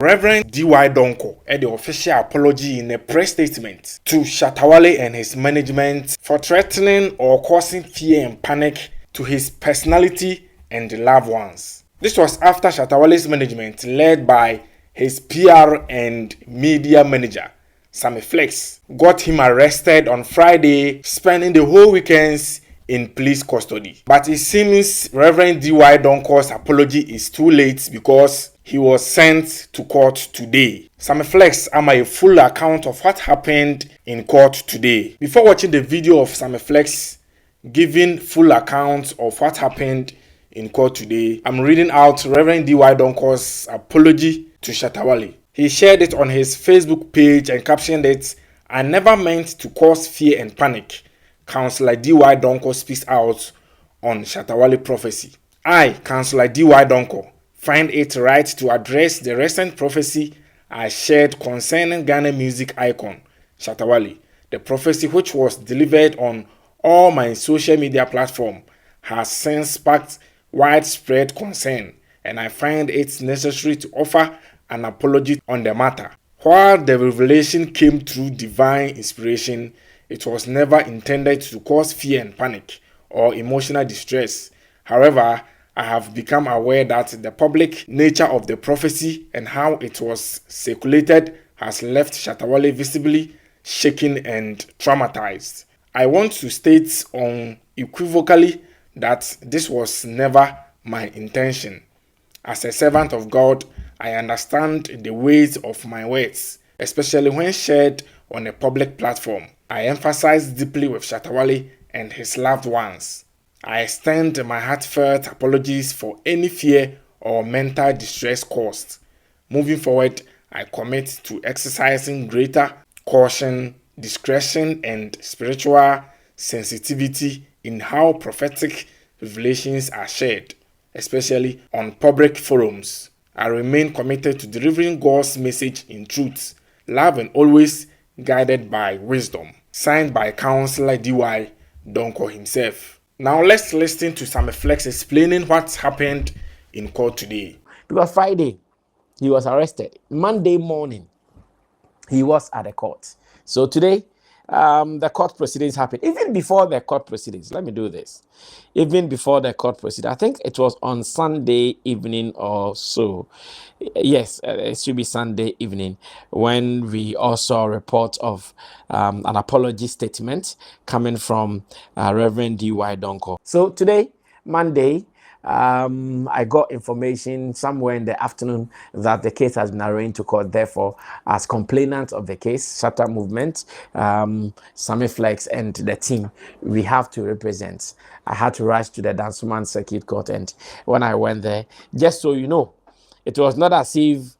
Reverend D.Y Donkoh had the official apology in a press statement to Shatta and his management for threatening or causing fear and panic to his personality and loved ones. This was after Shatta management, led by his PR and media manager, Sammy Flex, got him arrested on Friday, spending the whole weekends in police custody. But it seems Reverend D.Y Donkoh's apology is too late because he was sent to court today. Sammy Flex ama a full account of what happened in court today. Before watching the video of Sammy Flex giving full account of what happened in court today, I'm reading out Reverend D.Y Donkoh's apology to Shatta. He shared it on his Facebook page and captioned it, "I never meant to cause fear and panic. Councillor D.Y Donkoh speaks out on Shatta prophecy. I, Councillor D.Y Donkoh, find it right to address the recent prophecy I shared concerning Ghana music icon Shatta. The prophecy, which was delivered on all my social media platforms, has since sparked widespread concern, and I find it necessary to offer an apology on the matter. While the revelation came through divine inspiration, it was never intended to cause fear and panic or emotional distress. However, I have become aware that the public nature of the prophecy and how it was circulated has left Shatta visibly shaken and traumatized. I want to state unequivocally that this was never my intention. As a servant of God, I understand the weight of my words, especially when shared on a public platform. I emphasize deeply with Shatta and his loved ones. I extend my heartfelt apologies for any fear or mental distress caused. Moving forward, I commit to exercising greater caution, discretion, and spiritual sensitivity in how prophetic revelations are shared, especially on public forums. I remain committed to delivering God's message in truth, love, and always guided by wisdom. Signed by Councillor D.Y Donkoh himself. Now let's listen to Sammy Flex explaining what happened in court today. Because Friday, he was arrested. Monday morning, he was at the court. So today, the court proceedings happened. Even before the court proceedings, let me do this. Even before the court proceedings, I think it was on Sunday evening or so. Yes, it should be Sunday evening when we also report of an apology statement coming from Reverend D.Y Donkoh. So today, Monday, I got information somewhere in the afternoon that the case has been arraigned to court. Therefore, as complainant of the case, Shatta Movement, Sammy Flex, and the team, we have to represent. I had to rush to the Dansoman Circuit Court, and when I went there, just so you know, it was not as if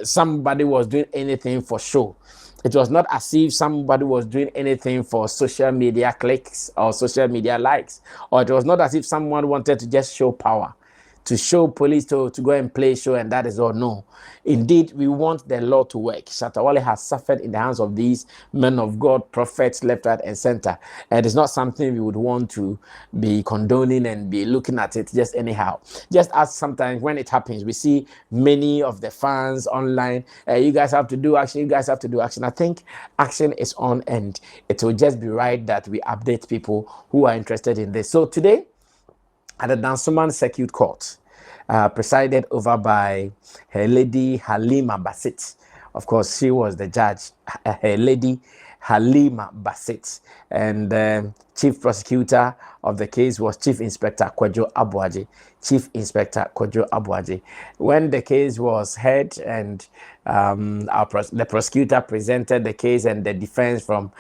somebody was doing anything for show. It was not as if somebody was doing anything for social media clicks or social media likes. Or it was not as if someone wanted to just show power, to show police to go and play show, and that is all. No. Indeed, we want the law to work. Shatta has suffered in the hands of these men of God, prophets, left, right, and center. And it's not something we would want to be condoning and be looking at it just anyhow. Just as sometimes when it happens, we see many of the fans online, you guys have to do action, you guys have to do action. I think action is on, and it will just be right that we update people who are interested in this. So today, at the Dansoman Circuit Court, presided over by Her Lady Halima Basit. Of course, she was the judge, Her Lady Halima Basit. And the chief prosecutor of the case was Chief Inspector Kwadwo Abuaji. Chief Inspector Kwadwo Abuaji. When the case was heard and the prosecutor presented the case and the defense from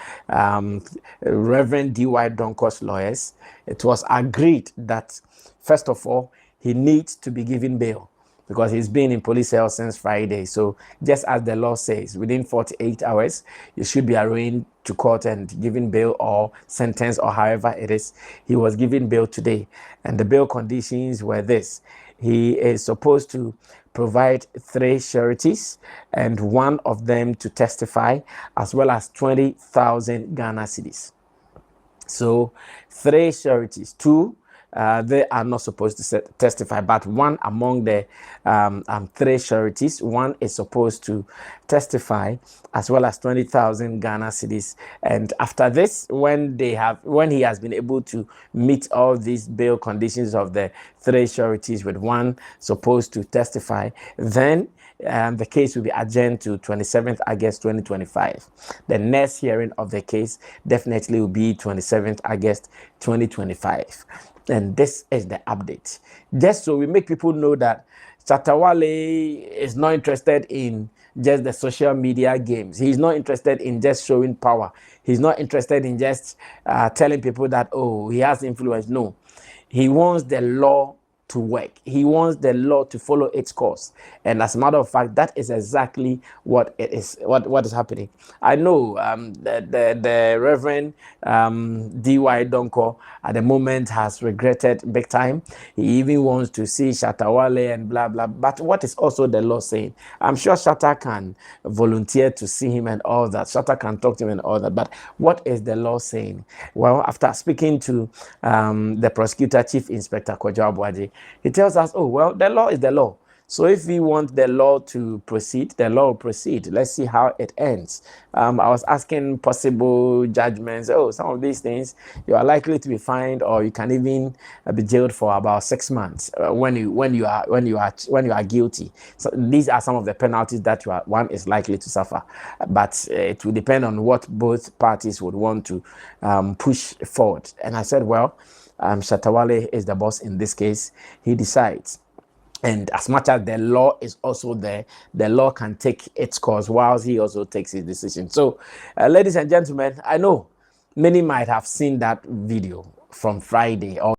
Reverend D.Y Donkoh's lawyers, it was agreed that, first of all, he needs to be given bail because he's been in police cell since Friday. So just as the law says, within 48 hours, you should be arraigned to court and given bail or sentence or however it is. He was given bail today. And the bail conditions were this. He is supposed to provide 3 sureties and one of them to testify, as well as 20,000 Ghana cedis. So 3 sureties, 2 they are not supposed to testify, but one among the three sureties, one is supposed to testify, as well as 20,000 Ghana cedis. And after this, when he has been able to meet all these bail conditions of the three sureties with one supposed to testify, then the case will be adjourned to 27th August 2025. The next hearing of the case definitely will be 27th August 2025. And this is the update. Just so we make people know that Shatta Wale is not interested in just the social media games. He's not interested in just showing power. He's not interested in just telling people that, oh, he has influence. No, he wants the law to work. He wants the law to follow its course. And as a matter of fact, that is exactly what it is, what is happening. I know the Reverend D.Y Donkoh at the moment has regretted big time. He even wants to see Shatta Wale and blah, blah. But what is also the law saying? I'm sure Shatta can volunteer to see him and all that. Shatta can talk to him and all that. But what is the law saying? Well, after speaking to the prosecutor, Chief Inspector Kojo Abuaji, he tells us, oh, well, the law is the law. So if we want the law to proceed, the law will proceed. Let's see how it ends. I was asking possible judgments. Oh, some of these things, you are likely to be fined, or you can even be jailed for about 6 months when you are guilty. So these are some of the penalties that one is likely to suffer. But it will depend on what both parties would want to push forward. And I said, well, Shatta Wale is the boss in this case. He decides. And as much as the law is also there, the law can take its course whilst he also takes his decision. So, ladies and gentlemen, I know many might have seen that video from Friday or